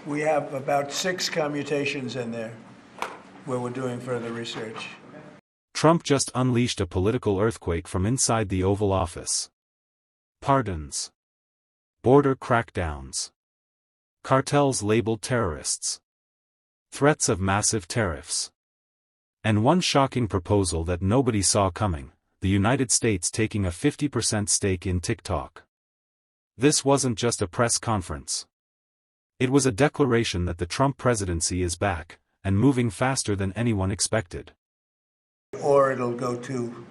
We have about 6 commutations in there where we're doing further research. Trump just unleashed a political earthquake from inside the Oval Office. Pardons. Border crackdowns. Cartels labeled terrorists. Threats of massive tariffs. And one shocking proposal that nobody saw coming, the United States taking a 50% stake in TikTok. This wasn't just a press conference. It was a declaration that the Trump presidency is back, and moving faster than anyone expected. Or it'll go to,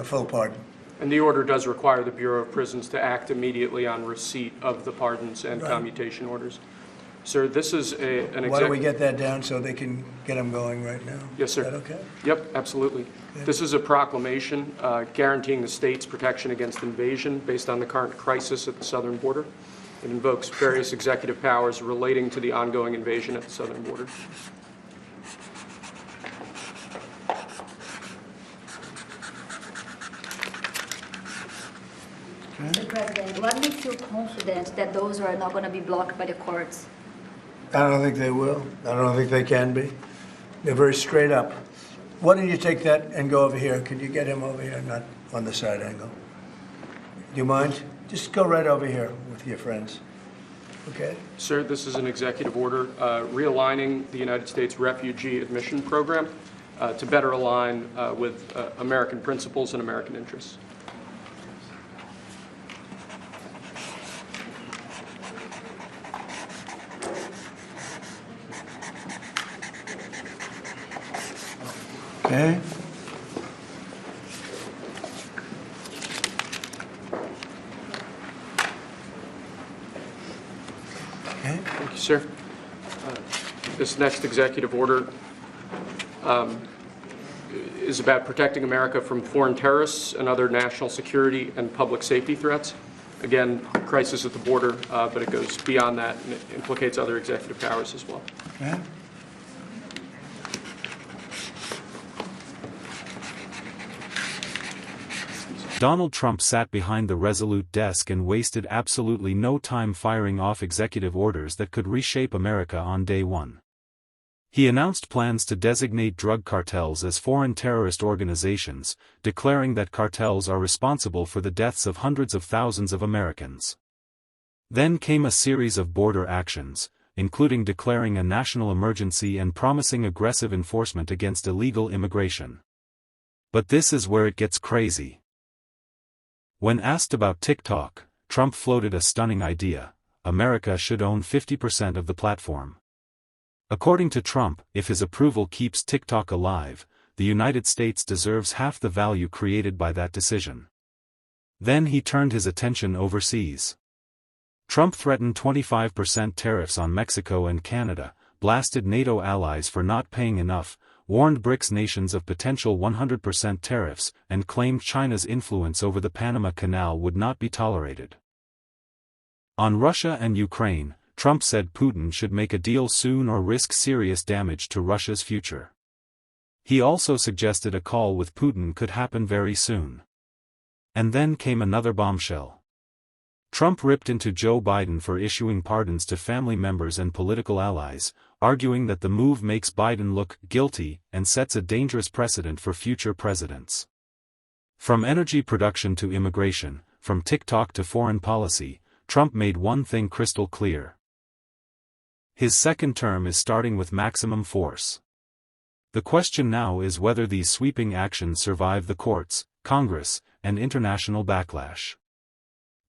full pardon. And the order does require the Bureau of Prisons to act immediately on receipt of the pardons and commutation orders. Sir, this is an Why don't we get that down so they can get them going right now? Yes, sir. Is that okay? Yep, absolutely. Yeah. This is a proclamation guaranteeing the state's protection against invasion based on the current crisis at the southern border. It invokes various executive powers relating to the ongoing invasion at the southern border. Mr. President, what makes you confident that those are not going to be blocked by the courts? I don't think they will. I don't think they can be. They're very straight up. Why don't you take that and go over here? Could you get him over here, not on the side angle? Do you mind? Just go right over here with your friends. Okay? Sir, this is an executive order realigning the United States refugee admission program to better align with American principles and American interests. Okay. Okay. Thank you, sir. This next executive order is about protecting America from foreign terrorists and other national security and public safety threats. Again, crisis at the border, but it goes beyond that and it implicates other executive powers as well. Okay. Donald Trump sat behind the resolute desk and wasted absolutely no time firing off executive orders that could reshape America on day one. He announced plans to designate drug cartels as foreign terrorist organizations, declaring that cartels are responsible for the deaths of hundreds of thousands of Americans. Then came a series of border actions, including declaring a national emergency and promising aggressive enforcement against illegal immigration. But this is where it gets crazy. When asked about TikTok, Trump floated a stunning idea: America should own 50% of the platform. According to Trump, if his approval keeps TikTok alive, the United States deserves half the value created by that decision. Then he turned his attention overseas. Trump threatened 25% tariffs on Mexico and Canada, blasted NATO allies for not paying enough, warned BRICS nations of potential 100% tariffs, and claimed China's influence over the Panama Canal would not be tolerated. On Russia and Ukraine, Trump said Putin should make a deal soon or risk serious damage to Russia's future. He also suggested a call with Putin could happen very soon. And then came another bombshell. Trump ripped into Joe Biden for issuing pardons to family members and political allies, arguing that the move makes Biden look guilty and sets a dangerous precedent for future presidents. From energy production to immigration, from TikTok to foreign policy, Trump made one thing crystal clear. His second term is starting with maximum force. The question now is whether these sweeping actions survive the courts, Congress, and international backlash.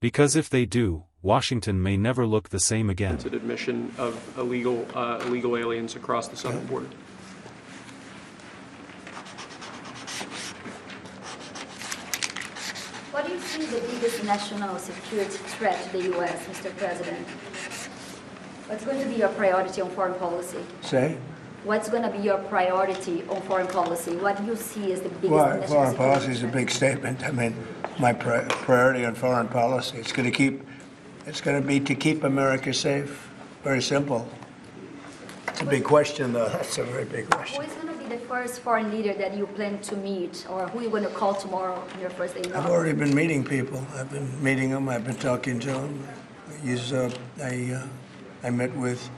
Because if they do, Washington may never look the same again. Admission of illegal aliens across the southern border. What do you see the biggest national security threat to the U.S., Mr. President? What's going to be your priority on foreign policy? Say? What's going to be your priority on foreign policy? What do you see as the biggest Well, national foreign security policy is a threat? big statement. I mean, my priority on foreign policy, it's going to be to keep America safe. Very simple. It's a big question, though. That's a very big question. Who is going to be the first foreign leader that you plan to meet, or who are you going to call tomorrow on your first day in I've office? already been meeting people. I've been meeting them. I've been talking to them. I met with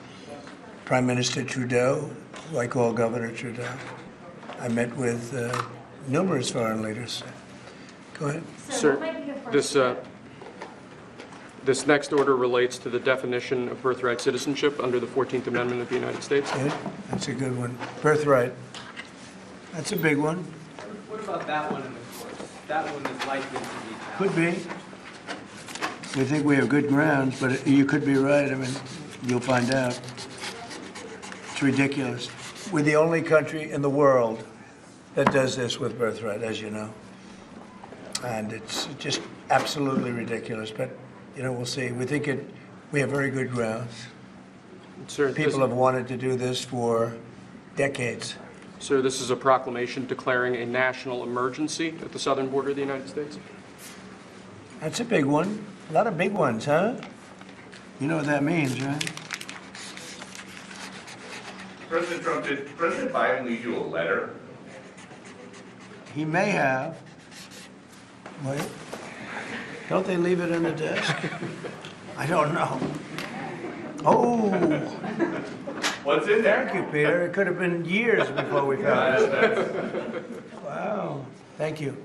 Prime Minister Trudeau, who I call Governor Trudeau. I met with numerous foreign leaders. Go ahead. Sir, this next order relates to the definition of birthright citizenship under the 14th Amendment of the United States. Good. That's a good one. Birthright. That's a big one. What about that one in the courts? That one is likely to be challenged. Could be. We think we have good grounds, but you could be right. I mean, you'll find out. It's ridiculous. We're the only country in the world that does this with birthright, as you know. And it's just absolutely ridiculous. But, you know, we'll see. We have very good grounds. Sir, People have wanted to do this for decades. Sir, this is a proclamation declaring a national emergency at the southern border of the United States. That's a big one. A lot of big ones, huh? You know what that means, right? President Trump, did President Biden leave you a letter? He may have. Wait. Don't they leave it in the desk? I don't know. Oh, What's in there? thank you, Peter. It could have been years before we found it. Wow. Thank you.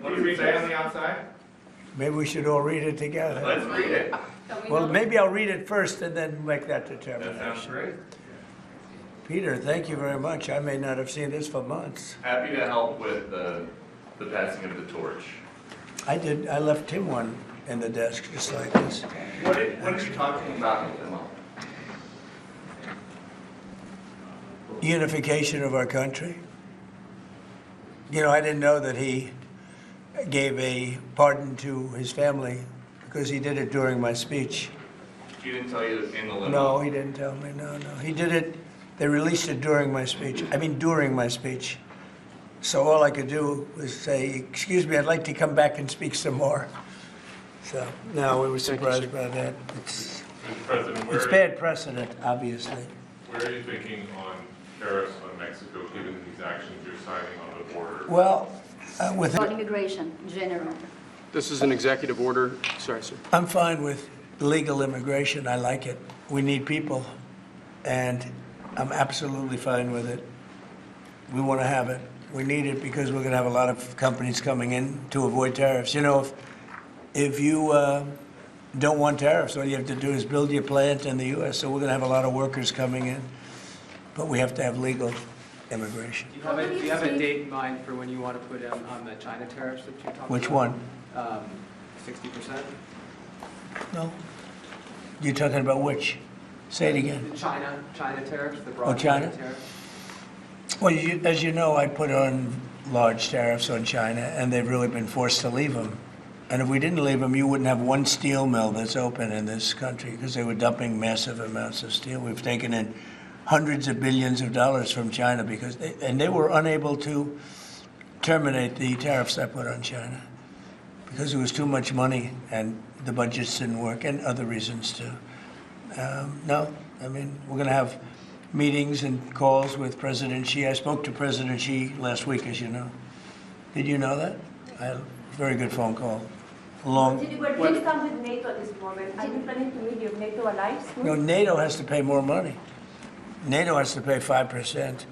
What does it say on the outside? Maybe we should all read it together. Let's read it. Well, maybe I'll read it first and then make that That sounds determination. great. Peter, thank you very much. I may not have seen this for months. Happy to help with the passing of the torch. I did. I left him one in the desk just like this. What are you talking about in the limo? Unification of our country. You know, I didn't know that he gave a pardon to his family because he did it during my speech. He didn't tell you in the limo? No, he didn't tell me. No. He did it. They released it during my speech. During my speech. So all I could do was say, excuse me, I'd like to come back and speak some more. So, no, we were surprised by that. It's President, bad precedent, obviously. where are you thinking on tariffs on Mexico, given these actions you're signing on the border? Well, with About immigration in general. This is an executive order. Sorry, sir. I'm fine with legal immigration. I like it. We need people, and I'm absolutely fine with it. We want to have it. We need it because we're going to have a lot of companies coming in to avoid tariffs. You know, if you don't want tariffs, all you have to do is build your plant in the U.S. So we're going to have a lot of workers coming in, but we have to have legal immigration. Do you have a date in mind for when you want to put in on the China tariffs that you're talking about? Which one? 60%? No? You're talking about which? Say it again. The China tariffs, the Oh, broad China? tariffs? Well, as you know, I put on large tariffs on China, and they've really been forced to leave them. And if we didn't leave them, you wouldn't have one steel mill that's open in this country because they were dumping massive amounts of steel. We've taken in hundreds of billions of dollars from China because they were unable to terminate the tariffs I put on China because it was too much money and the budgets didn't work and other reasons too. No, we're going to have meetings and calls with President Xi. I spoke to President Xi last week, as you know. Did you know that? I had a very good phone call. Did you please come with NATO at this moment? Are you planning to meet your NATO allies? No, NATO has to pay more money. NATO has to pay 5%.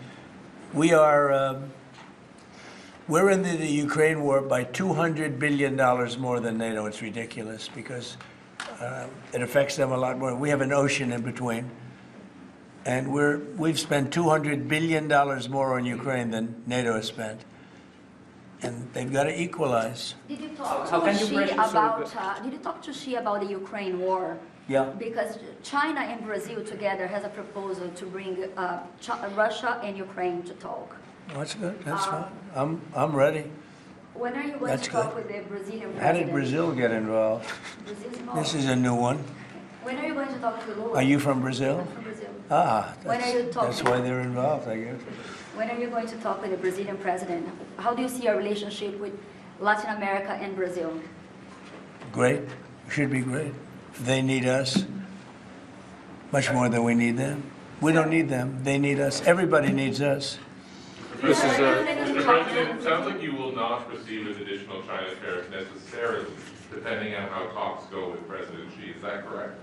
We're in the Ukraine war by $200 billion more than NATO. It's ridiculous because it affects them a lot more. We have an ocean in between. And we've spent $200 billion more on Ukraine than NATO has spent. And they've got to equalize. Did you talk How to can you Xi pressure about? Did you talk to Xi about the Ukraine war? Yeah. Because China and Brazil together has a proposal to bring Russia and Ukraine to talk. That's good. That's fine. I'm ready. When are you going That's to talk good. with the Brazilian president? How did Brazil get involved? Brazil's involved. This is a new one. When are you going to talk to Lula? Are you from Brazil? I'm from Brazil. When are you That's talking? why they're involved, I guess. When are you going to talk with the Brazilian president? How do you see our relationship with Latin America and Brazil? Great. Should be great. They need us much more than we need them. We don't need them. They need us. Everybody needs us. This is Mr. President, it sounds like you will not receive an additional China tariff necessarily, depending on how talks go with President Xi. Is that correct?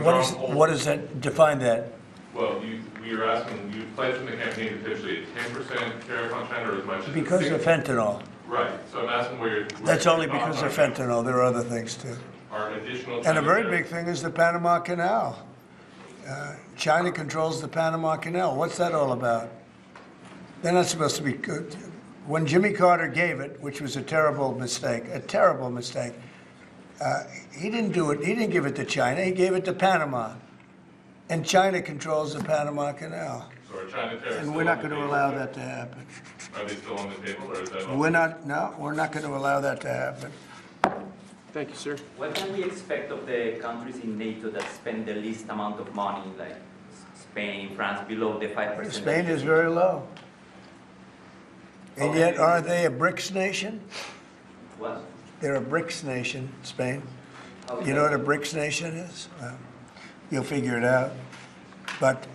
What does that define that? Well, we were asking, you pledged in the campaign potentially a 10% tariff on China or as much as. Because of fentanyl. Right, so I'm asking where. That's your only thoughts because of are. fentanyl. There are other things too. Are additional. And a China very tariffs- big thing is the Panama Canal. China controls the Panama Canal. What's that all about? They're not supposed to be good. When Jimmy Carter gave it, which was a terrible mistake, he didn't do it. He didn't give it to China. He gave it to Panama. And China controls the Panama Canal. So are China tariffs? And we're not going to allow that to happen. Are they still on the table or is that? We're not going to allow that to happen. Thank you, sir. What can we expect of the countries in NATO that spend the least amount of money, like Spain, France, below the 5%? Spain is very low. And yet, are they a BRICS nation? What? They're a BRICS nation, Spain. How is You know that? what a BRICS nation is? Well, you'll figure it out. But,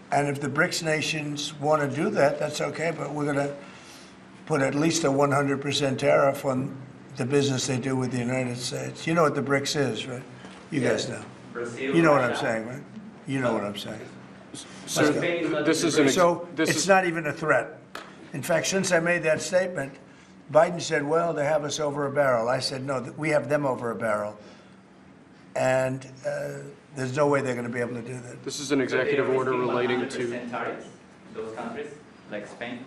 and if the BRICS nations want to do that, that's okay, but we're going to put at least a 100% tariff on the business they do with the United States. You know what the BRICS is, right? You guys know. Brazil, You know what I'm Russia. saying, right? You know what I'm saying. Sir, Spain is not this in is the an, BRICS. So this it's is, not even a threat. In fact, since I made that statement, Biden said, well, they have us over a barrel. I said, no, we have them over a barrel. And there's no way they're going to be able to do that. this is an But they executive are order risking relating to, 100% tariffs, those countries, like Spain.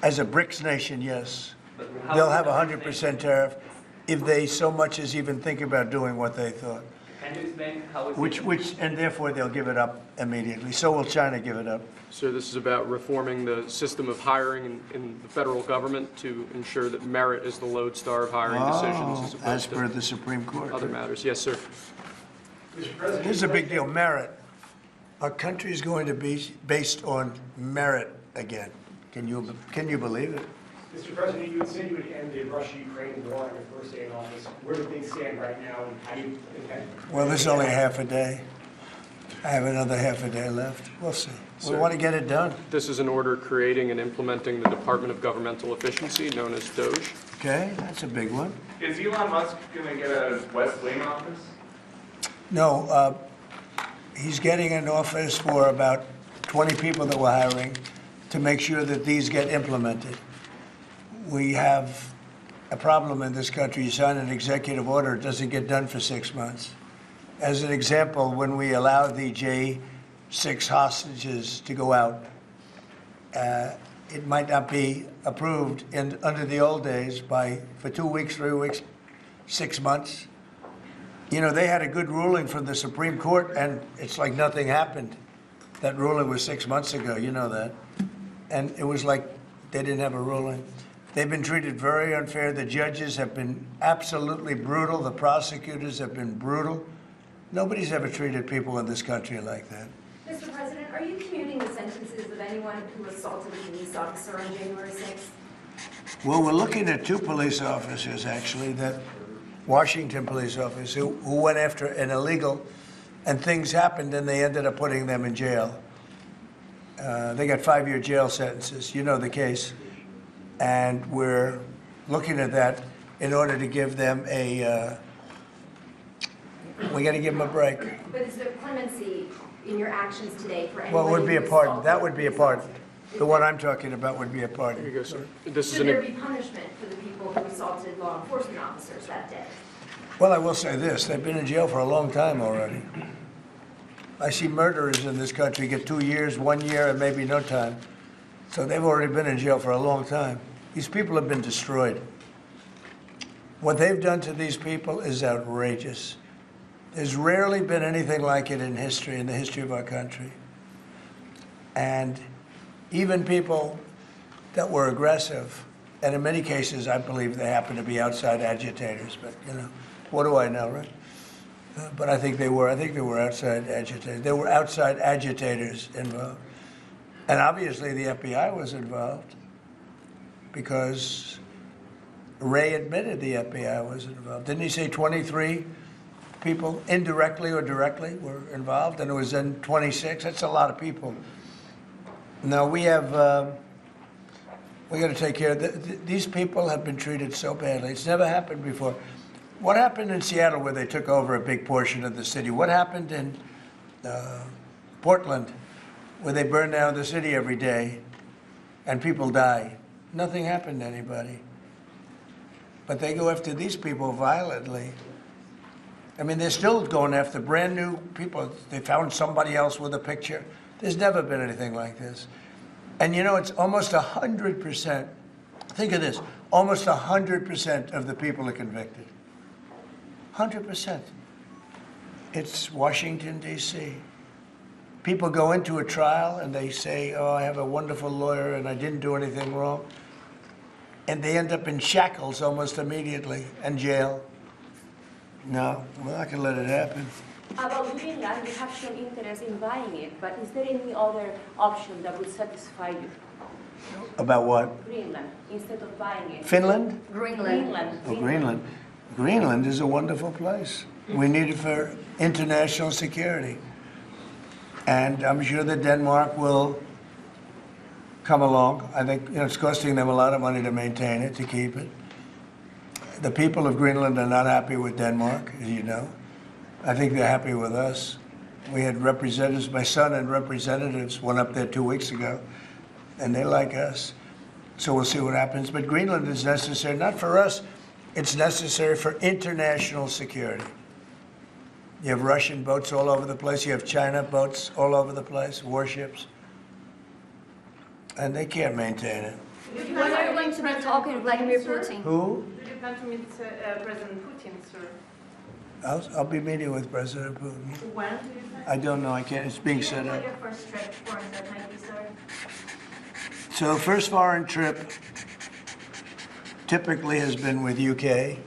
As a BRICS nation, yes. But how They'll is have a that 100% tariff if they so much as even think about doing what they thought. Can you explain how is Which, and therefore they'll give it up immediately. So will China give it up. sir, this is about reforming the system of hiring in the federal government to ensure that merit is the lodestar of hiring decisions As as per opposed the Supreme Court. to other matters. Yes, sir. This is a big deal, merit. Our country is going to be based on merit again. Can you believe it? Mr. President, you had said you would end the Russia-Ukraine war on your first day in office. Where do things stand right now, and how do you intend? Well, there's only half a day. I have another half a day left. We'll see. We Sir. want to get it done, This is an order creating and implementing the Department of Governmental Efficiency, known as DOGE. okay? That's a big one. Is Elon Musk gonna get a West Wing office? No, he's getting an office for about 20 people that we're hiring to make sure that these get implemented. We have a problem in this country. You sign an executive order, it doesn't get done for 6 months. As an example, when we allowed the J6 hostages to go out, it might not be approved under the old days for 2 weeks, 3 weeks, 6 months. You know, they had a good ruling from the Supreme Court, and it's like nothing happened. That ruling was 6 months ago, you know that. And it was like they didn't have a ruling. They've been treated very unfair. The judges have been absolutely brutal. The prosecutors have been brutal. Nobody's ever treated people in this country like that. Mr. President, are you commuting the sentences of anyone who assaulted a police officer on January 6th? Well, we're looking at 2 police officers, actually, that Washington police officers who went after an illegal, and things happened, and they ended up putting them in jail. They got 5-year jail sentences. You know the case. And we're looking at that in order to give them we got to give them a break. But is there clemency in your actions today for anyone? Well, it would be a who pardon. assaulted That would be a police pardon. officers? The one I'm talking about would be a Here you pardon. go, sir. This is Should there an, be punishment for the people who assaulted law enforcement officers that day? Well, I will say this. They've been in jail for a long time already. I see murderers in this country get 2 years, 1 year, and maybe no time. So they've already been in jail for a long time. These people have been destroyed. What they've done to these people is outrageous. There's rarely been anything like it in history, in the history of our country. And even people that were aggressive, and in many cases, I believe they happen to be outside agitators, but, you know, what do I know, right? But I think they were outside agitators. There were outside agitators involved. And obviously the FBI was involved because Ray admitted the FBI was involved. Didn't he say 23 people indirectly or directly were involved? And it was then 26. That's a lot of people. Now we got to take care of these people have been treated so badly. It's never happened before. What happened in Seattle where they took over a big portion of the city? What happened Portland, where they burn down the city every day and people die. Nothing happened to anybody. But they go after these people violently. I mean, they're still going after brand new people. They found somebody else with a picture. There's never been anything like this. And you know, it's almost 100%. Think of this, almost 100% of the people are convicted. 100%. It's Washington, D.C. People go into a trial and they say, oh, I have a wonderful lawyer and I didn't do anything wrong. And they end up in shackles almost immediately and jail. No, we're not going to let it happen. About Greenland, you have shown interest in buying it, but is there any other option that would satisfy you? About what? Greenland, instead of buying it. Finland? Greenland. Oh, Greenland. Greenland is a wonderful place. We need it for international security. And I'm sure that Denmark will come along. I think it's costing them a lot of money to maintain it, to keep it. The people of Greenland are not happy with Denmark, as you know. I think they're happy with us. We had representatives, my son and representatives went up there 2 weeks ago, and they like us. So we'll see what happens. But Greenland is necessary, not for us, it's necessary for international security. You have Russian boats all over the place. You have China boats all over the place, warships. And they can't maintain it. When are you going to be talking to Vladimir Putin? Who? Did you plan to meet President Putin, sir? I'll be meeting with President Putin. When do you plan? I don't know, I can't, it's being set up. Your first trip, foreign that might be, sir? So first foreign trip typically has been with UK,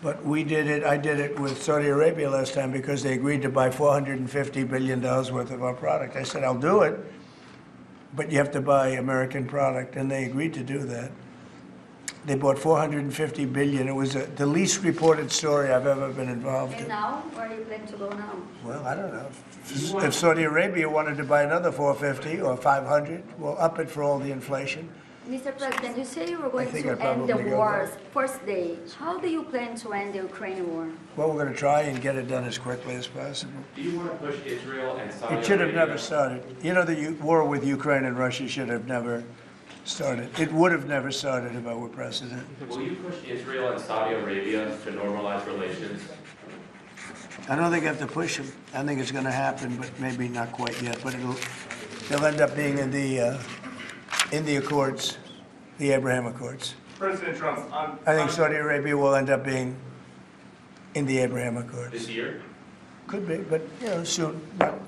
but I did it with Saudi Arabia last time because they agreed to buy $450 billion worth of our product. I said, I'll do it, but you have to buy American product, and they agreed to do that. They bought $450 billion. It was the least reported story I've ever been involved And in. now, where are you planning to go now? Well, I don't know. If Saudi Arabia wanted to buy another 450 or 500, we'll up it for all the inflation. Mr. President, you say you were going think to I'd end the probably go war's first day. How do you plan to end the Ukraine war? Well, we're going to try and get it done as quickly as possible. Do you want to push Israel and Saudi It should have Arabia? never started. You know, the war with Ukraine and Russia should have never started. It would have never started if I were president. Will you push Israel and Saudi Arabia to normalize relations? I don't think I have to push them. I think it's going to happen, but maybe not quite yet. But they'll end up being in the Accords, the Abraham Accords. President Trump, I think Saudi Arabia will end up being in the Abraham Accords. This year? Could be, but soon.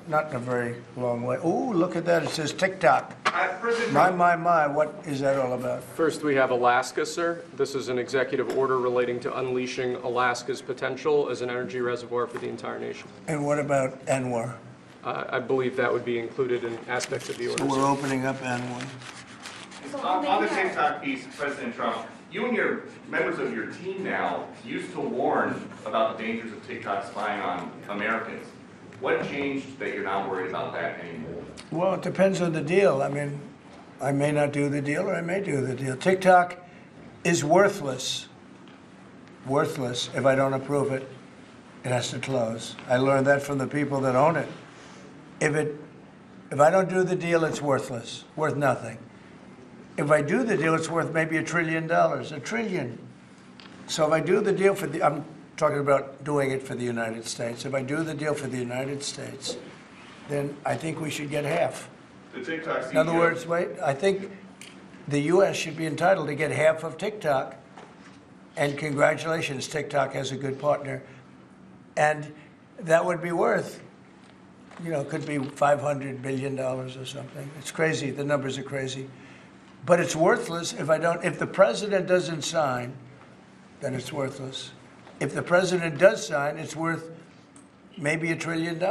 Not in a very long way. Oh, look at that! It says TikTok. President Trump, My! What is that all about? First, we have Alaska, sir. This is an executive order relating to unleashing Alaska's potential as an energy reservoir for the entire nation. And what about Anwar? I believe that would be included in aspects of the order. So we're opening up Anwar. on the TikTok piece, President Trump, you and your members of your team now used to warn about the dangers of TikTok spying on Americans. What changed that you're not worried about that anymore? Well, it depends on the deal. I mean, I may not do the deal or I may do the deal. TikTok is worthless. Worthless if I don't approve it. It has to close. I learned that from the people that own it. If I don't do the deal, it's worthless, worth nothing. If I do the deal, it's worth maybe $1 trillion, $1 trillion. So if I do the deal I'm talking about doing it for the United States. If I do the deal for the United States, then I think we should get half. The TikTok CEO. In other words, I think the U.S. should be entitled to get half of TikTok. And congratulations, TikTok has a good partner. And that would be worth, could be $500 billion or something. It's crazy. The numbers are crazy. But it's worthless if the president doesn't sign, then it's worthless. If the president does sign, it's worth maybe $1 trillion.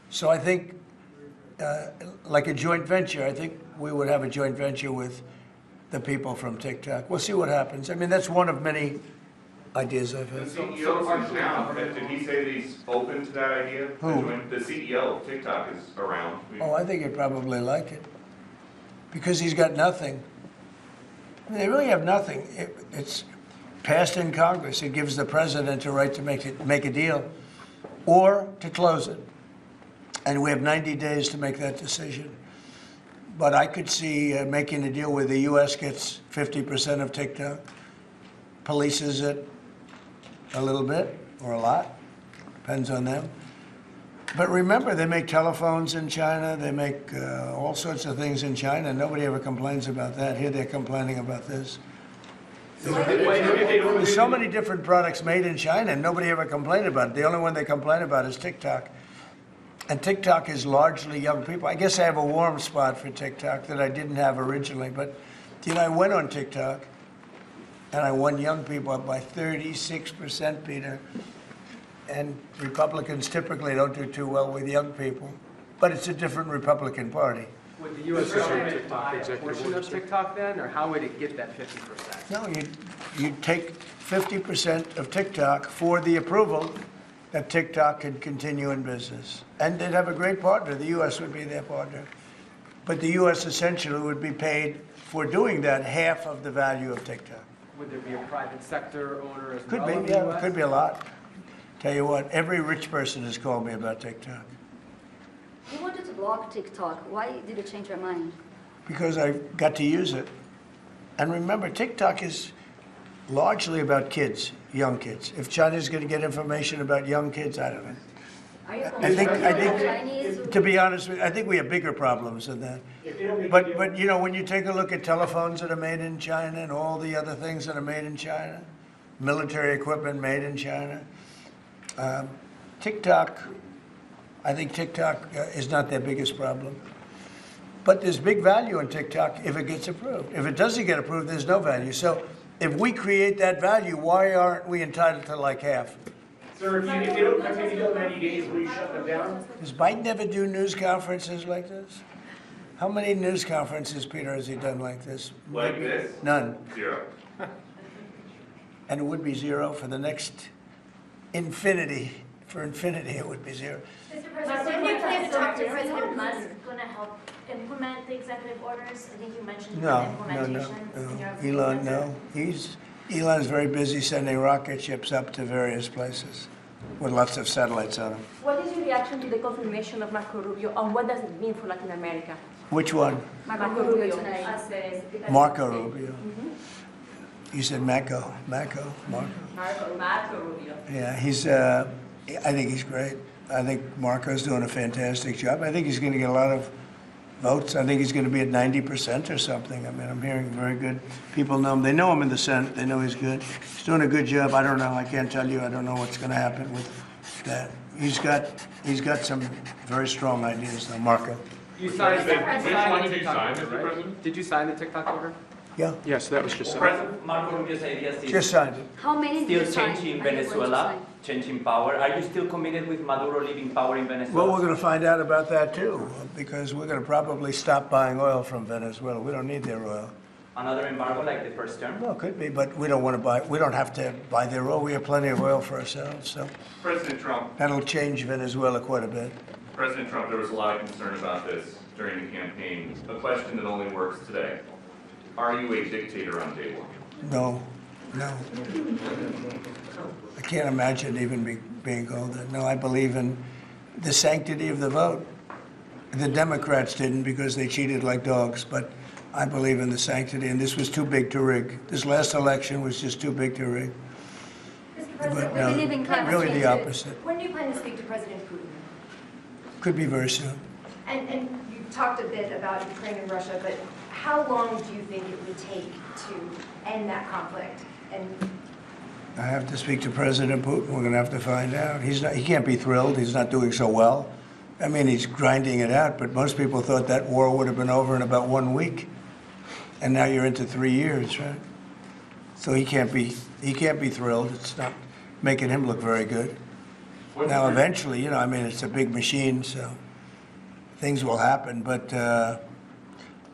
So I think, like a joint venture, I think we would have a joint venture with the people from TikTok. We'll see what happens. I mean, that's one of many ideas I've The had. CEO is now. Did he say that he's open to that idea? Who? The CEO of TikTok is around. Oh, I think he'd probably like it. Because he's got nothing. I mean, they really have nothing. It's passed in Congress. It gives the president a right to make a deal or to close it. And we have 90 days to make that decision. But I could see making a deal where the U.S. gets 50% of TikTok, polices it a little bit or a lot, depends on them. But remember, they make telephones in China, they make all sorts of things in China. Nobody ever complains about that. Here they're complaining about this. There's so many different products made in China, and nobody ever complained about it. The only one they complain about is TikTok. And TikTok is largely young people. I guess I have a warm spot for TikTok that I didn't have originally. But, you know, I went on TikTok, and I won young people up by 36%, Peter. And Republicans typically don't do too well with young people. But it's a different Republican Party. Would the U.S. government buy a portion of TikTok then, or how would it get that 50%? No, you'd take 50% of TikTok for the approval that TikTok could continue in business. And they'd have a great partner. The U.S. would be their partner. But the U.S. essentially would be paid for doing that half of the value of TikTok. Would there be a private sector owner as Could well in be, the yeah, U.S.? could be a lot. Tell you what, every rich person has called me about TikTok. You wanted to block TikTok. Why did you change your mind? Because I got to use it. And remember, TikTok is largely about kids, young kids. If China's going to get information about young kids, I don't know. I think, to be honest with you, I think we have bigger problems than that. But you know, when you take a look at telephones that are made in China and all the other things that are made in China, military equipment made in China, TikTok, I think TikTok is not their biggest problem. But there's big value in TikTok if it gets approved. If it doesn't get approved, there's no value. So if we create that value, why aren't we entitled to like half? Sir, if they don't continue till 90 days, will you shut them down? Does Biden ever do news conferences like this? How many news conferences, Peter, has he done like this? Like this? None. 0. And it would be 0 for the next infinity. For infinity, it would be 0. Mr. But President, didn't you plan to talk to Dr. President Musk going to help implement the executive orders? I think you mentioned No, implementations in your Elon, answer. no. Elon's very busy sending rocket ships up to various places with lots of satellites on them. What is your reaction to the confirmation of Marco Rubio, and what does it mean for Latin America? Which one? Marco Rubio. Marco Rubio. You said Marco. Marco. Rubio. Yeah, I think he's great. I think Marco's doing a fantastic job. I think he's going to get a lot of votes. I think he's going to be at 90% or something. I mean, I'm hearing very good. People know him. They know him in the Senate. They know he's good. He's doing a good job. I don't know. I can't tell you. I don't know what's going to happen with that. He's got some very strong ideas, though, Marco. You signed Which one did you TikTok sign, order, Mr. right? President? Did you sign the TikTok order? Yeah, Yes, that was just said. President Marco Rubio's ideas is just signed it. How many did still you sign? changing Are you going to Venezuela, sign? changing power. Are you still committed with Maduro leaving power in Venezuela? Well, we're going to find out about that, too, because we're going to probably stop buying oil from Venezuela. We don't need their oil. Another embargo like the first term? Well, it could be, but we don't want to buy, we don't have to buy their oil. We have plenty of oil for ourselves, so President Trump, that'll change Venezuela quite a bit. President Trump, there was a lot of concern about this during the campaign. A question that only works today. Are you a dictator on day one? No. I can't imagine even being called that. No, I believe in the sanctity of the vote. The Democrats didn't because they cheated like dogs, but I believe in the sanctity, and this was too big to rig. This last election was just too big to rig. Mr. But President, no, believe in climate really change. the opposite. when do you plan to speak to President Putin? Could be very soon. And you talked a bit about Ukraine and Russia, but how long do you think it would take to end that conflict? And I have to speak to President Putin. We're going to have to find out. He can't be thrilled. He's not doing so well. I mean, he's grinding it out, but most people thought that war would have been over in about 1 week. And now you're into 3 years, right? So he can't be thrilled. It's not making him look very good. Now, eventually, you know, I mean, it's a big machine, so things will happen. But I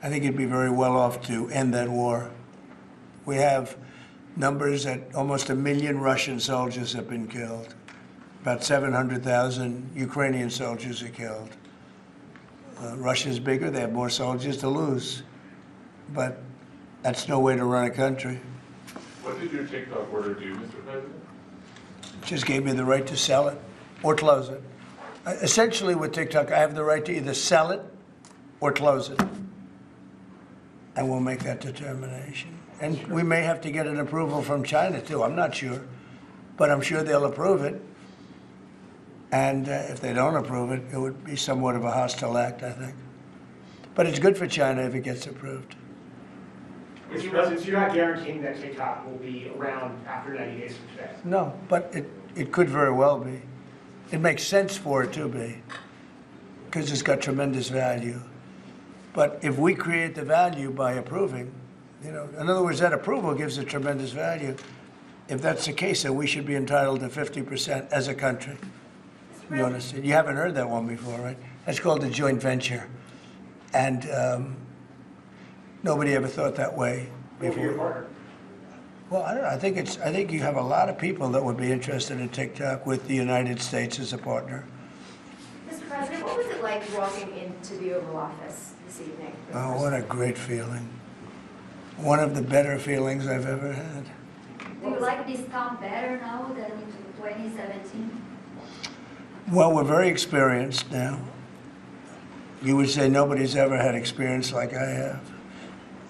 think he'd be very well off to end that war. We have numbers that almost 1 million Russian soldiers have been killed. About 700,000 Ukrainian soldiers are killed. Russia's bigger. They have more soldiers to lose. But that's no way to run a country. What did your TikTok order do, Mr. President? It just gave me the right to sell it or close it. Essentially with TikTok, I have the right to either sell it or close it. And we'll make that determination. And we may have to get an approval from China too, I'm not sure. But I'm sure they'll approve it. And if they don't approve it, it would be somewhat of a hostile act, I think. But it's good for China if it gets approved. Mr. President, so you're not guaranteeing that TikTok will be around after 90 days from today? No, but it could very well be. It makes sense for it to be, because it's got tremendous value. But if we create the value by approving, in other words, that approval gives it tremendous value. If that's the case, then we should be entitled to 50% as a country. You understand? You haven't heard that one before, right? That's called a joint venture. And nobody ever thought that way before. Well, I don't know. I think you have a lot of people that would be interested in TikTok with the United States as a partner. Mr. President, what was it like walking into the Oval Office this evening? Oh, what a great feeling. One of the better feelings I've ever had. Do you like this town better now than in 2017? Well, we're very experienced now. You would say nobody's ever had experience like I have.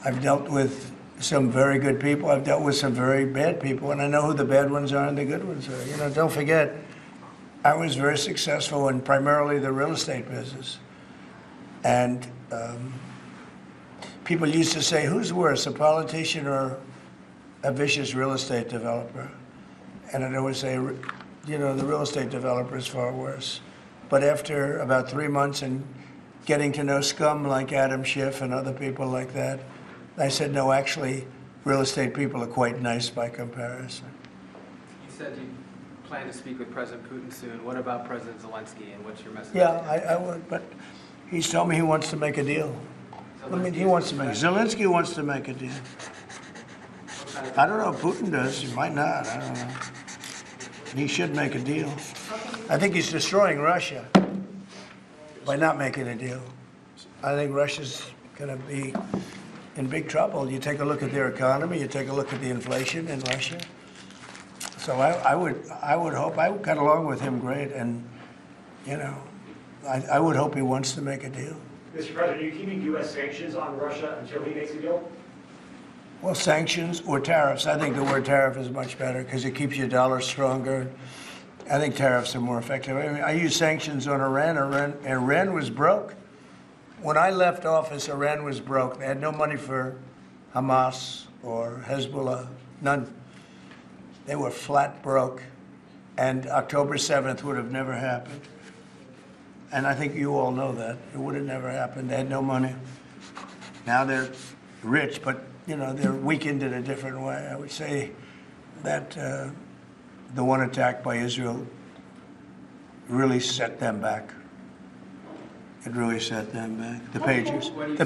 I've dealt with some very good people. I've dealt with some very bad people, and I know who the bad ones are and the good ones are. Don't forget, I was very successful in primarily the real estate business. And people used to say, who's worse, a politician or a vicious real estate developer? And I'd always say, the real estate developer is far worse. But after about 3 months and getting to know scum like Adam Schiff and other people like that, I said, no, actually, real estate people are quite nice by comparison. You said you plan to speak with President Putin soon. What about President Zelensky, and what's your message? Yeah, I would, but he's told me he wants to make a deal. Zelensky wants to make a deal. I don't know if Putin does. He might not. I don't know. He should make a deal. I think he's destroying Russia by not making a deal. I think Russia's going to be in big trouble. You take a look at their economy, you take a look at the inflation in Russia. So I would hope, I got along with him great, and I would hope he wants to make a deal. Mr. President, are you keeping U.S. sanctions on Russia until he makes a deal? Well, sanctions or tariffs. I think the word tariff is much better because it keeps your dollar stronger. I think tariffs are more effective. I mean, I use sanctions on Iran. Iran was broke. When I left office, Iran was broke. They had no money for Hamas or Hezbollah, none. They were flat broke. And October 7th would have never happened. And I think you all know that. It would have never happened. They had no money. Now they're rich, but they're weakened in a different way. I would say that the one attack by Israel really set them back. It really set them back. The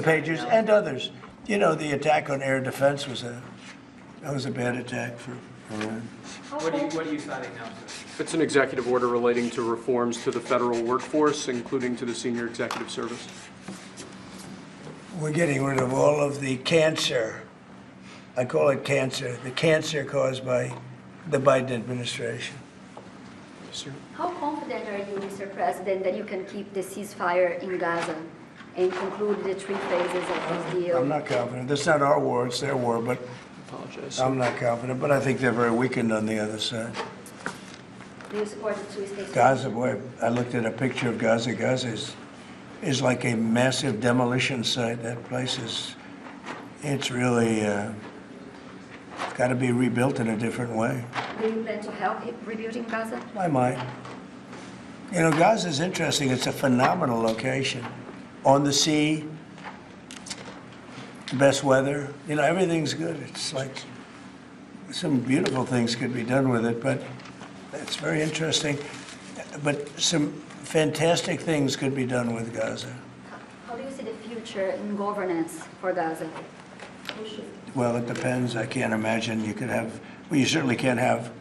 pagers, and others. The attack on air defense was a bad attack for Iran. What are you signing now, sir? It's an executive order relating to reforms to the federal workforce, including to the senior executive service. We're getting rid of all of the cancer. I call it cancer. The cancer caused by the Biden administration. Sir. How confident are you, Mr. President, that you can keep the ceasefire in Gaza and conclude the 3 phases of this deal? I'm not confident. That's not our war, it's their war, but Apologize. I'm not confident. But I think they're very weakened on the other side. Do you support the 2-state solution? Gaza, boy, I looked at a picture of Gaza. Gaza is like a massive demolition site. That place it's really got to be rebuilt in a different way. Do you plan to help rebuilding Gaza? I might. Gaza is interesting. It's a phenomenal location. On the sea, best weather. Everything's good. It's like some beautiful things could be done with it, but it's very interesting. But some fantastic things could be done with Gaza. How do you see the future in governance for Gaza? Well, it depends. I can't imagine you could have, well, you certainly can't have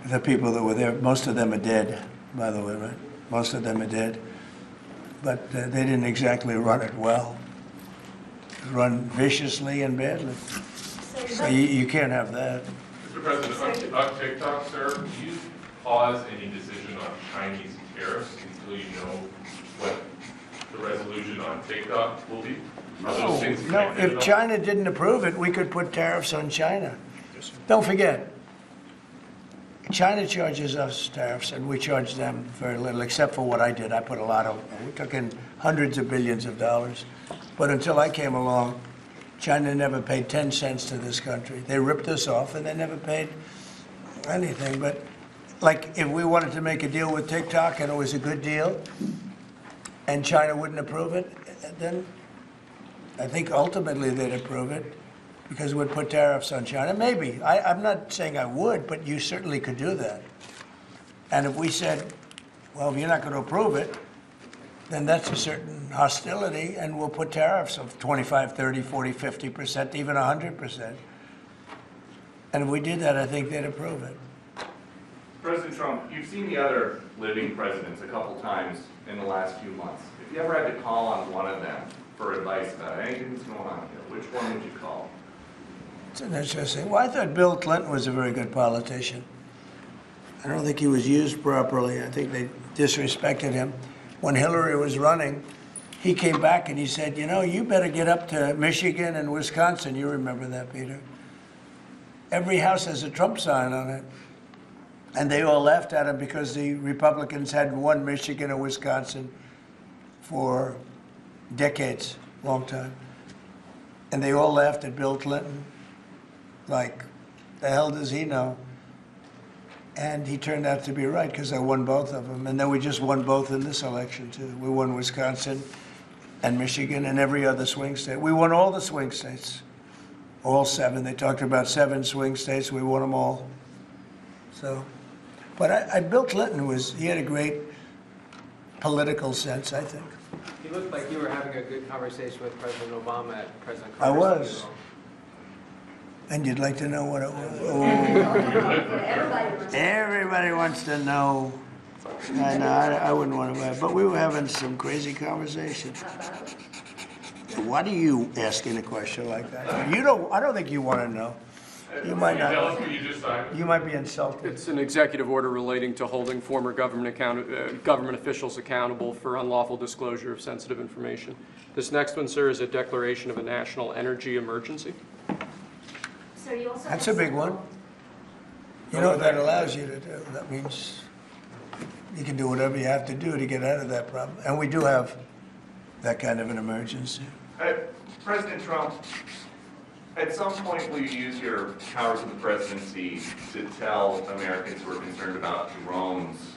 the people that were there. Most of them are dead, by the way, right? Most of them are dead. But they didn't exactly run it well. Run viciously and badly. So you can't have that. Mr. President, on TikTok, sir, do you pause any decision on Chinese tariffs until until you know what the resolution on TikTok will be? Are those No, things no, connected at if all? China didn't approve it, we could put tariffs on China. Don't forget, China charges us tariffs, and we charge them very little, except for what I did. I put a lot of, we took in hundreds of billions of dollars. But until I came along, China never paid 10 cents to this country. They ripped us off, and they never paid anything. But like, if we wanted to make a deal with TikTok, and it was a good deal, and China wouldn't approve it, then I think ultimately they'd approve it, because we'd put tariffs on China. Maybe. I'm not saying I would, but you certainly could do that. And if we said, well, if you're not going to approve it, then that's a certain hostility, and we'll put tariffs of 25, 30, 40, 50%, even 100%. And if we did that, I think they'd approve it. President Trump, you've seen the other living presidents a couple times in the last few months. If you ever had to call on one of them for advice about anything that's going on here, which one would you call? It's interesting. Well, I thought Bill Clinton was a very good politician. I don't think he was used properly. I think they disrespected him. When Hillary was running, he came back and he said, you know, you better get up to Michigan and Wisconsin. You remember that, Peter? Every house has a Trump sign on it. And they all laughed at him because the Republicans had won Michigan and Wisconsin for decades, long time. And they all laughed at Bill Clinton. Like, the hell does he know? And he turned out to be right, because I won both of them. And then we just won both in this election, too. We won Wisconsin and Michigan and every other swing state. We won all the swing states, all 7. They talked about 7 swing states. We won them all. So, but Bill Clinton he had a great political sense, I think. You looked like you were having a good conversation with President Obama at President I Carter's was. funeral. And you'd like to know what it was? Oh. Everybody wants to know. I know, I wouldn't want to, but we were having some crazy conversation. Why do you asking a question like that? I don't think you want to know. You might Can you tell us not. what you just signed? You might be insulted. It's an executive order relating to holding former government officials accountable for unlawful disclosure of sensitive information. This next one, sir, is a declaration of a national energy emergency. So you also That's have a big one. You know what that allows you to do? That means you can do whatever you have to do to get out of that problem. And we do have that kind of an emergency. President Trump, at some point will you use your powers of the presidency to tell Americans who are concerned about drones?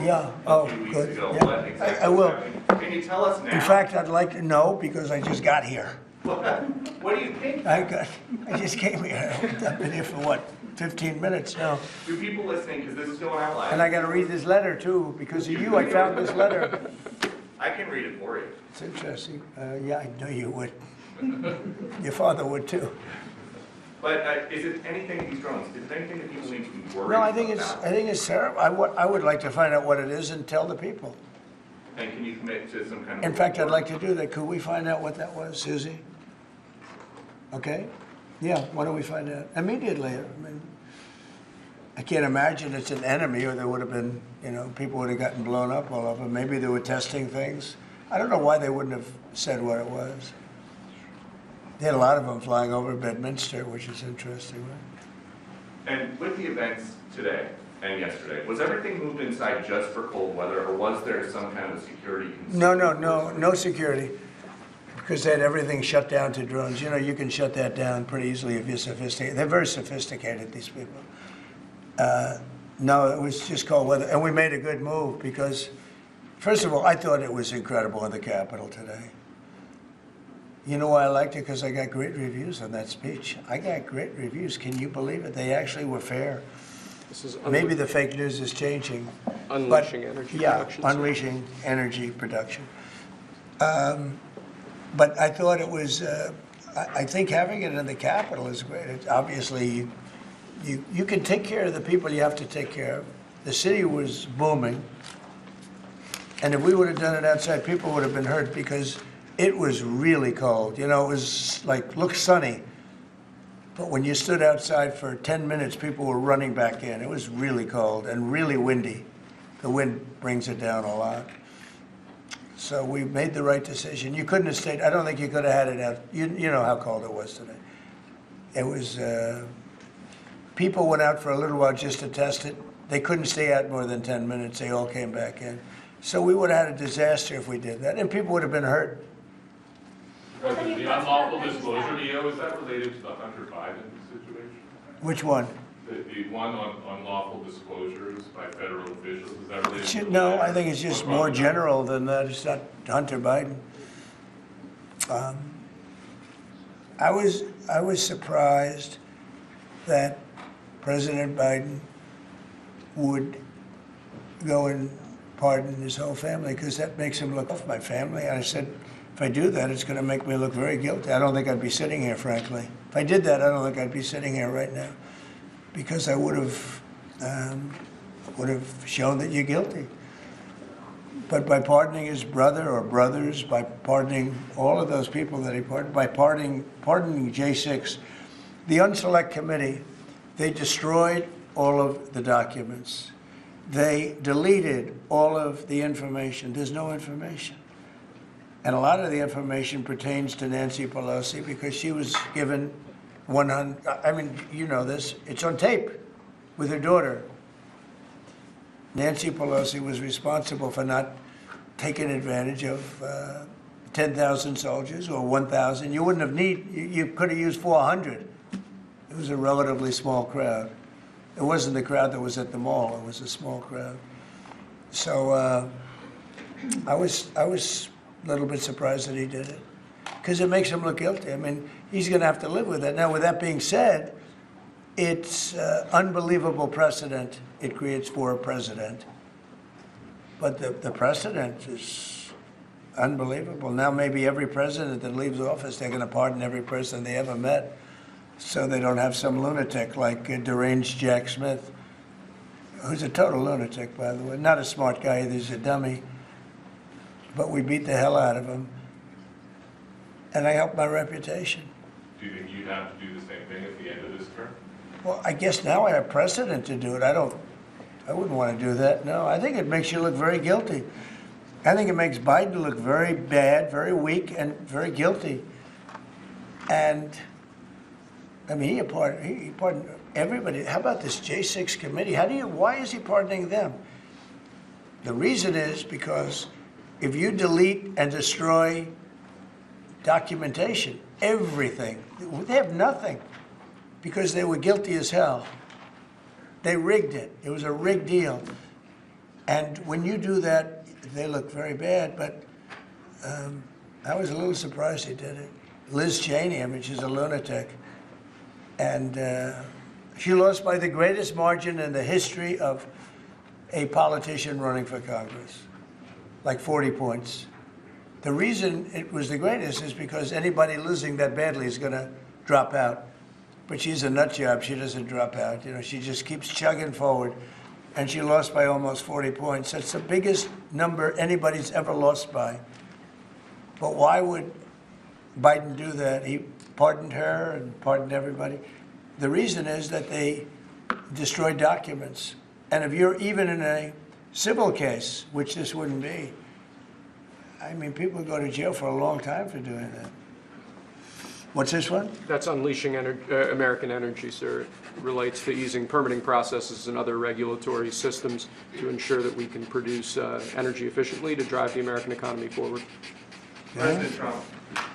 Yeah. A few weeks Good. ago, Yeah. what exactly I will. was happening? Can you tell us now? In fact, I'd like to know, because I just got here. What do you think? I just came here. I've been here for what, 15 minutes now. Do people listening, because this is going out live. And I got to read this letter too, because of you. I found this letter. I can read it for you. It's interesting. Yeah, I know you would. Your father would too. But is it anything, these drones, is it anything that people need to be worried about? No, I think it's terrible. I would like to find out what it is and tell the people. And can you commit to some kind of... In fact, I'd like to do that. Could we find out what that was, Susie? Okay? Yeah, why don't we find out? Immediately. I mean, I can't imagine it's an enemy, or there would have been, people would have gotten blown up all over. Maybe they were testing things. I don't know why they wouldn't have said what it was. They had a lot of them flying over Bedminster, which is interesting, right? And with the events today and yesterday, was everything moved inside just for cold weather, or was there some kind of security concern? No security, because they had everything shut down to drones. You can shut that down pretty easily if you're sophisticated. They're very sophisticated, these people. No, it was just cold weather. And we made a good move because, first of all, I thought it was incredible in the Capitol today. You know why I liked it? Because I got great reviews on that speech. I got great reviews. Can you believe it? They actually were fair. This is Maybe the fake news is changing. unleashing energy production. Yeah, unleashing energy production. But I thought it was, I think having it in the Capitol is great. Obviously, you can take care of the people you have to take care of. The city was booming. And if we would have done it outside, people would have been hurt because it was really cold. It was looked sunny. But when you stood outside for 10 minutes, people were running back in. It was really cold and really windy. The wind brings it down a lot. So we made the right decision. You couldn't have stayed, I don't think you could have had it out. You know how cold it was today. It was, people went out for a little while just to test it. They couldn't stay out more than 10 minutes. They all came back in. So we would have had a disaster if we did that, and people would have been hurt. President, the unlawful disclosure, EO, is that related to the Hunter Biden situation? Which one? The one on unlawful disclosures by federal officials, is that related to? No, I think it's just more general than that. It's not Hunter Biden. I was surprised that President Biden would go and pardon his whole family, because that makes him look off my family. And I said, if I do that, it's going to make me look very guilty. I don't think I'd be sitting here, frankly. If I did that, I don't think I'd be sitting here right now, because I would have shown that you're guilty. But by pardoning his brother or brothers, by pardoning all of those people that he pardoned, by pardoning J6, the Unselect Committee, they destroyed all of the documents. They deleted all of the information. There's no information. And a lot of the information pertains to Nancy Pelosi, because she was given 100, I mean, you know this, it's on tape with her daughter. Nancy Pelosi was responsible for not taking advantage of 10,000 soldiers or 1,000. You wouldn't have you could have used 400. It was a relatively small crowd. It wasn't the crowd that was at the mall. It was a small crowd. So I was a little bit surprised that he did it, because it makes him look guilty. I mean, he's going to have to live with it. Now, with that being said, it's unbelievable precedent it creates for a president. But the precedent is unbelievable. Now maybe every president that leaves office, they're going to pardon every person they ever met, so they don't have some lunatic like deranged Jack Smith, who's a total lunatic, by the way. Not a smart guy either, he's a dummy. But we beat the hell out of him. And I helped my reputation. Do you think you'd have to do the same thing at the end of this term? Well, I guess now I have precedent to do it. I wouldn't want to do that, no. I think it makes you look very guilty. I think it makes Biden look very bad, very weak, and very guilty. And, I mean, he pardoned everybody. How about this J6 committee? Why is he pardoning them? The reason is because if you delete and destroy documentation, everything, they have nothing, because they were guilty as hell. They rigged it. It was a rigged deal. And when you do that, they look very bad, but I was a little surprised he did it. Liz Cheney, I mean, she's a lunatic. And she lost by the greatest margin in the history of a politician running for Congress, like 40 points. The reason it was the greatest is because anybody losing that badly is going to drop out. But she's a nut job. She doesn't drop out. You know, she just keeps chugging forward. And she lost by almost 40 points. That's the biggest number anybody's ever lost by. But why would Biden do that? He pardoned her and pardoned everybody. The reason is that they destroyed documents. And if you're even in a civil case, which this wouldn't be, I mean, people go to jail for a long time for doing that. What's this one? That's unleashing American energy, sir. It relates to easing permitting processes and other regulatory systems to ensure that we can produce energy efficiently to drive the American economy forward. Yeah. President Trump,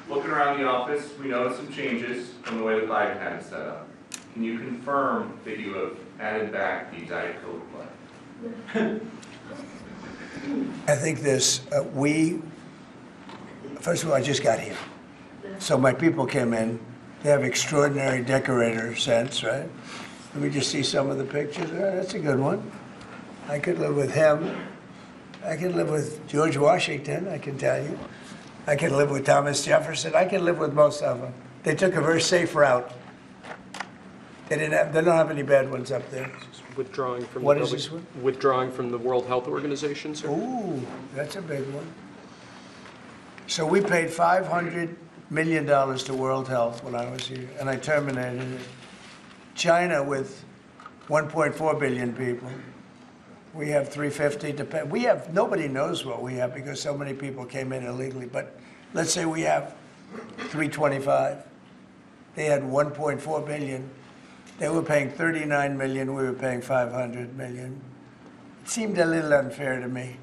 looking around the office, we noticed some changes from the way that Biden had it set up. Can you confirm that you have added back the Diet Coke play? I think this, first of all, I just got here. So my people came in. They have extraordinary decorator sense, right? Let me just see some of the pictures. Oh, that's a good one. I could live with him. I could live with George Washington, I can tell you. I could live with Thomas Jefferson. I could live with most of them. They took a very safe route. They don't have any bad ones up there. Withdrawing from What is this one? Withdrawing from the World Health Organization, sir. Ooh, that's a big one. So we paid $500 million to World Health when I was here, and I terminated it. China, with 1.4 billion people, We have 350 to pay. We have, nobody knows what we have because so many people came in illegally, but let's say we have 325. They had 1.4 billion. They were paying 39 million, we were paying 500 million. It seemed a little unfair to me.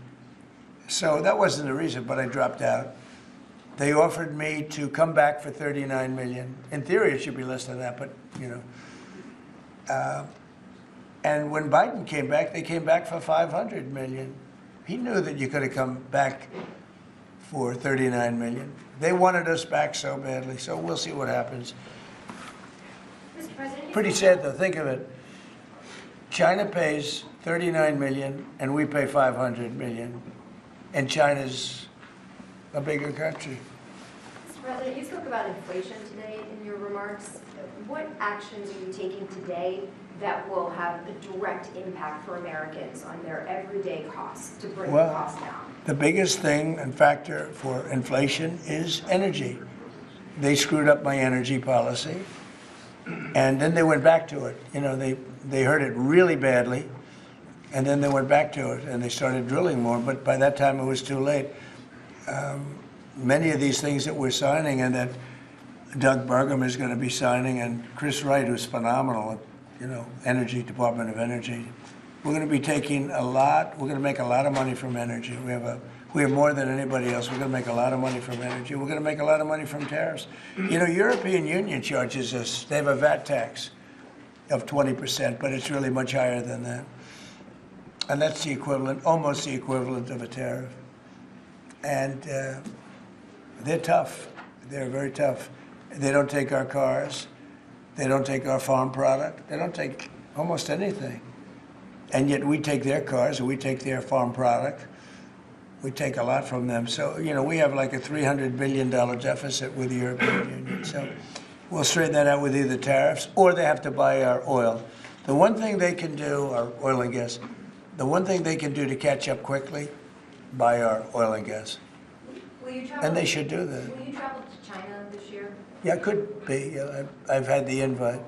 So that wasn't the reason, but I dropped out. They offered me to come back for 39 million. In theory, it should be less than that, but you know. And when Biden came back, they came back for 500 million. He knew that you could have come back for 39 million. They wanted us back so badly, so we'll see what happens. Mr. President, Pretty sad though, think of it. China pays 39 million and we pay 500 million. And China's a bigger country. Mr. President, you spoke about inflation today in your remarks. What actions are you taking today that will have a direct impact for Americans on their everyday costs to bring the costs down? The biggest thing and factor for inflation is energy. They screwed up my energy policy, and then they went back to it. You know, they hurt it really badly, and then they went back to it, and they started drilling more, but by that time it was too late. Many of these things that we're signing and that Doug Burgum is going to be signing, and Chris Wright, who's phenomenal, you know, Energy, Department of Energy. We're going to be taking a lot, we're going to make a lot of money from energy. We have more than anybody else. We're going to make a lot of money from energy. We're going to make a lot of money from tariffs. You know, European Union charges us, they have a VAT tax of 20%, but it's really much higher than that. And that's the equivalent, almost the equivalent of a tariff. And they're tough. They're very tough. They don't take our cars. They don't take our farm product. They don't take almost anything. And yet we take their cars and we take their farm product. We take a lot from them. So, you know, we have like a $300 billion deficit with the European Union. So we'll straighten that out with either tariffs or they have to buy our oil. The one thing they can do, our oil and gas, the one thing they can do to catch up quickly, buy our oil and gas. Will you travel, And they should do that. Will you travel to China this year? Yeah, it could be. Yeah, I've had the invite.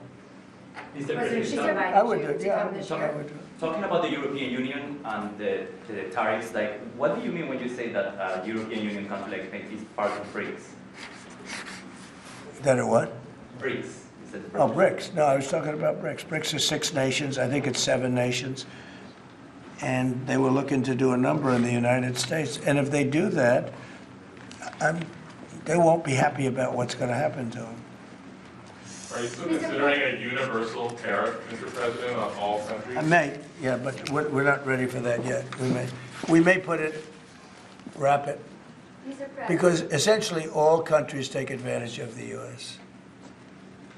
Mr. President, she's President, invited I would you do it. to Yeah, come this I year. would do it. talking about the European Union and the tariffs, like, what do you mean when you say that European Union country like Spain is part of BRICS? That are what? BRICS. You said Oh, BRICS. No, I was talking about BRICS. BRICS are 6 nations. I think it's 7 nations. And they were looking to do a number in the United States. And if they do that, they won't be happy about what's going to happen to them. Are you still considering a universal tariff, Mr. President, on all countries? I may, yeah, but we're not ready for that yet. We may put it, wrap it, Mr. President. because essentially all countries take advantage of the U.S.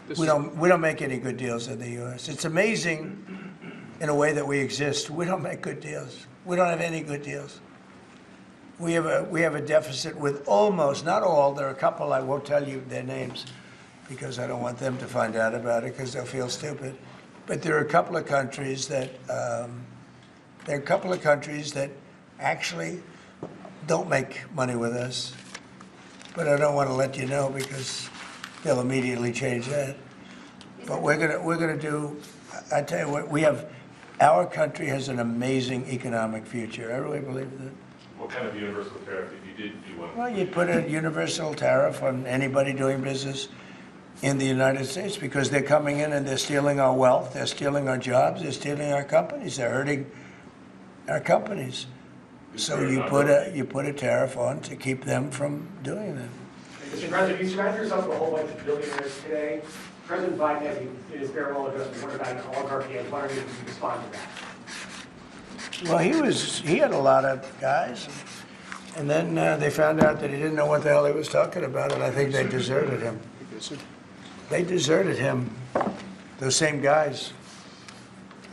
This We is- don't make any good deals in the U.S. It's amazing in a way that we exist. We don't make good deals. We don't have any good deals. We have a deficit with almost, not all, there are a couple, I won't tell you their names because I don't want them to find out about it because they'll feel stupid. But there are a couple of countries that, actually don't make money with us. But I don't want to let you know because they'll immediately change that. But we're gonna do, I tell you what, our country has an amazing economic future. I really believe that. What kind of universal tariff if you did do one? Well, you'd put a universal tariff on anybody doing business in the United States because they're coming in and they're stealing our wealth, they're stealing our jobs, they're stealing our companies, they're hurting our companies. So you put a tariff on to keep them from doing that. Mr. President, you surrounded yourself with a whole bunch of billionaires today. President Biden, as in his farewell address, warned about an oligarchy. I was wondering if you could respond to that. Well, he had a lot of guys, and then they found out that he didn't know what the hell he was talking about, and I think they deserted him. They deserted him, those same guys.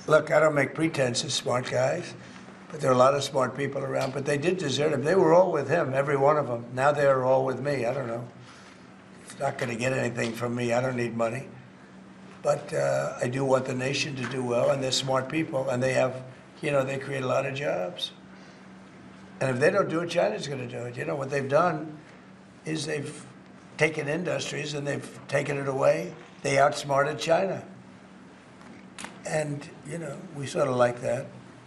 Look, I don't make pretenses, smart guys, but there are a lot of smart people around, but they did desert him. They were all with him, every one of them. Now they're all with me, I don't know. It's not going to get anything from me, I don't need money. But I do want the nation to do well, and they're smart people, and they have, they create a lot of jobs. And if they don't do it, China's going to do it. You know, what they've done is they've taken industries and they've taken it away. They outsmarted China. And, we sort of like that.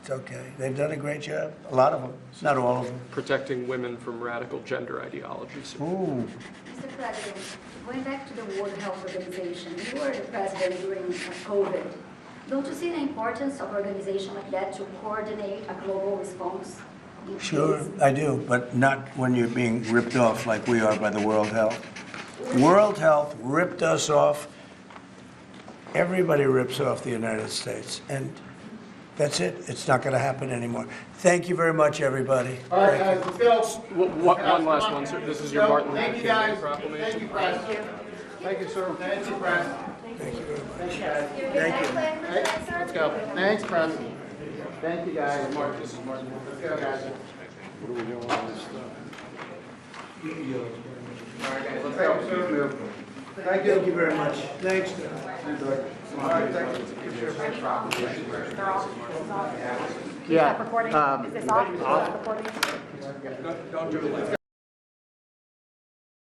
It's okay. They've done a great job. A lot of them, not all of them. Protecting women from radical gender ideologies. Ooh. Mr. President, going back to the World Health Organization, you were the president during COVID. Don't you see the importance of an organization like that to coordinate a global response? Sure, I do, but not when you're being ripped off like we are by the World Health. World Health ripped us off. Everybody rips off the United States, and that's it. It's not going to happen anymore. Thank you very much, everybody. All right, guys, let's go. One last one, sir. This is your Martin Luther Thank you, King Day guys. proclamation. Thank you, press. Thank you, sir. Thank you, press. Thank you very much. Thank you, guys. Thank you. Let's go. Thanks, press. Thank you, guys. Mark, this is Martin. Let's go, guys. What are we doing with this stuff? All right, guys, let's go. Thank you very much. Thanks. All right, thank you. Yeah. Recording? Is this off? Recording? Don't do it like that.